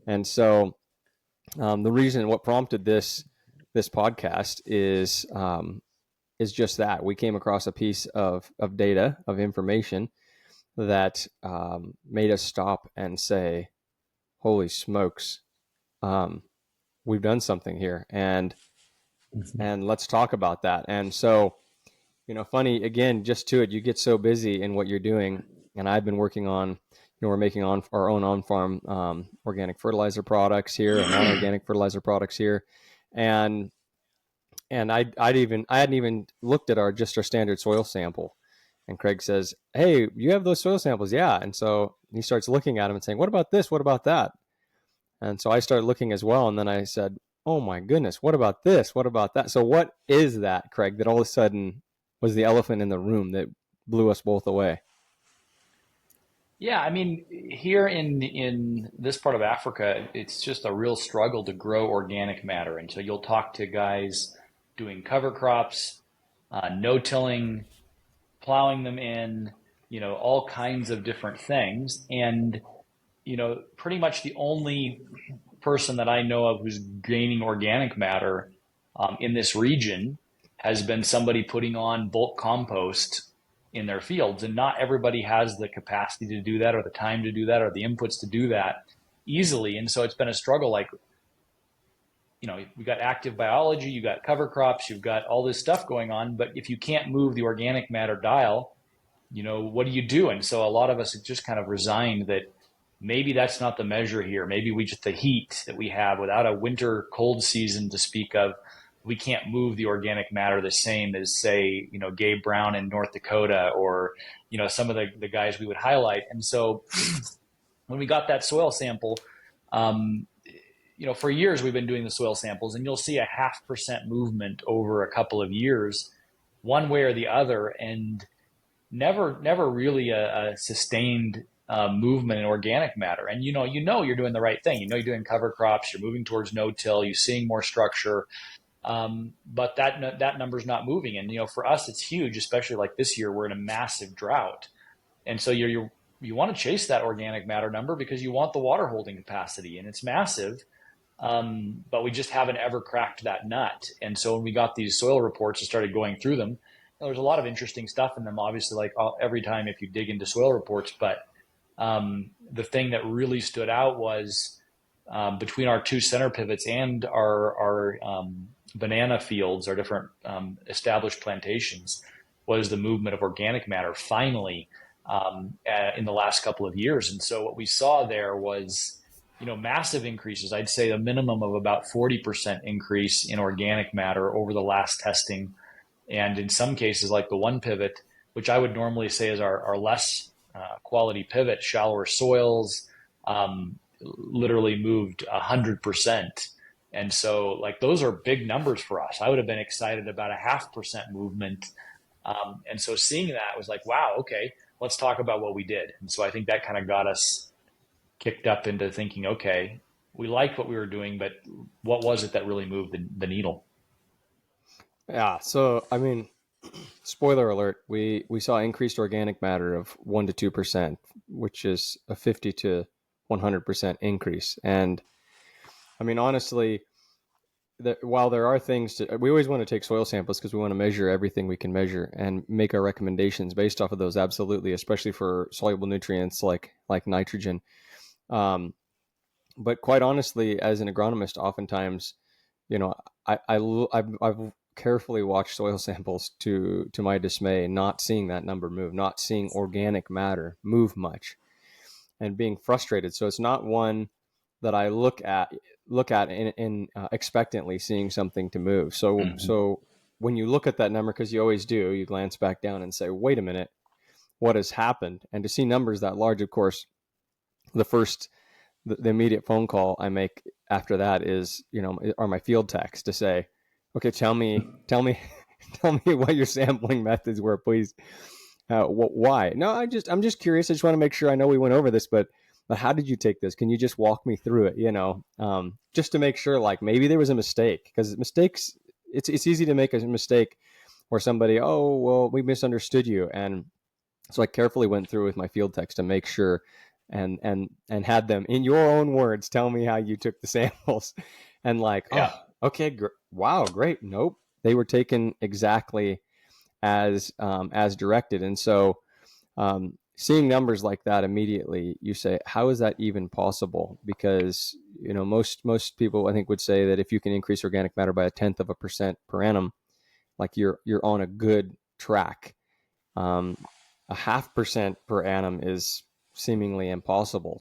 And so the reason what prompted this podcast is just that we came across a piece of data, of information that made us stop and say, "Holy smokes, we've done something here," and let's talk about that. And so, funny again, just to it, you get so busy in what you're doing, and I've been working on. We're making our own on-farm organic fertilizer products here and non-organic fertilizer products here, and I hadn't even looked at our standard soil sample. And Craig says, "Hey, you have those soil samples?" Yeah. And so he starts looking at them and saying, "What about this? What about that?" And so I started looking as well. And then I said, "Oh my goodness, what about this? What about that?" So what is that, Craig, that all of a sudden was the elephant in the room that blew us both away? Yeah, I mean, here in this part of Africa, it's just a real struggle to grow organic matter. And so you'll talk to guys doing cover crops, no-tilling, plowing them in, all kinds of different things. And, pretty much the only person that I know of who's gaining organic matter in this region has been somebody putting on bulk compost in their fields. And not everybody has the capacity to do that or the time to do that or the inputs to do that easily. And so it's been a struggle. Like, we got active biology, you got cover crops, you've got all this stuff going on. But if you can't move the organic matter dial, what do you do? And so a lot of us have just kind of resigned that maybe that's not the measure here. Maybe we just, the heat that we have without a winter cold season to speak of, we can't move the organic matter the same as, say, Gabe Brown in North Dakota, or, some of the guys we would highlight. And so when we got that soil sample, um, for years we've been doing the soil samples, and you'll see a 0.5% movement over a couple of years, one way or the other, and never really a sustained movement in organic matter. And you're doing the right thing. You're doing cover crops. You're moving towards no-till. You're seeing more structure, but that number's not moving. And for us, it's huge, especially like this year, we're in a massive drought, and so you want to chase that organic matter number because you want the water holding capacity, and it's massive. But we just haven't ever cracked that nut. And so when we got these soil reports and started going through them, there's a lot of interesting stuff in them, obviously, like every time if you dig into soil reports. But the thing that really stood out was between our two center pivots and our banana fields, our different established plantations, was the movement of organic matter finally in the last couple of years. And so what we saw there was, massive increases. I'd say a minimum of about 40% increase in organic matter over the last testing. And in some cases, like the one pivot, which I would normally say is our less quality pivot, shallower soils, literally moved 100%. And so, like, those are big numbers for us. I would have been excited about a 0.5% movement. And so seeing that was like, wow, okay, let's talk about what we did. And so I think that kind of got us kicked up into thinking, okay, we liked what we were doing, but what was it that really moved the needle? Yeah. So I mean, spoiler alert: we saw increased organic matter of 1 to 2%, which is a 50 to 100% increase. And I mean, honestly, while there are things we always want to take soil samples because we want to measure everything we can measure and make our recommendations based off of those. Absolutely, especially for soluble nutrients like nitrogen. Um, but quite honestly, as an agronomist, oftentimes, you know, I've carefully watched soil samples to my dismay, not seeing that number move, not seeing organic matter move much, and being frustrated. So it's not one that I look at in expectantly seeing something to move. So Mm-hmm. so when you look at that number, because you always do, you glance back down and say, wait a minute, what has happened? And to see numbers that large, of course, the first the immediate phone call I make after that is, are my field techs to say, okay, tell me tell me what your sampling methods were, please. Why? No, I'm just curious. I just want to make sure I know we went over this, but how did you take this? Can you just walk me through it? Just to make sure, like maybe there was a mistake, because mistakes, it's easy to make a mistake where somebody, oh well, we misunderstood you, and so I carefully went through with my field techs to make sure and had them in your own words tell me how you took the samples, and like, Yeah. oh, okay, wow, great. Nope, they were taken exactly as directed. And so seeing numbers like that immediately, you say, how is that even possible? Because most people, I think, would say that if you can increase organic matter by 0.1% per annum, like you're on a good track. 0.5% per annum is seemingly impossible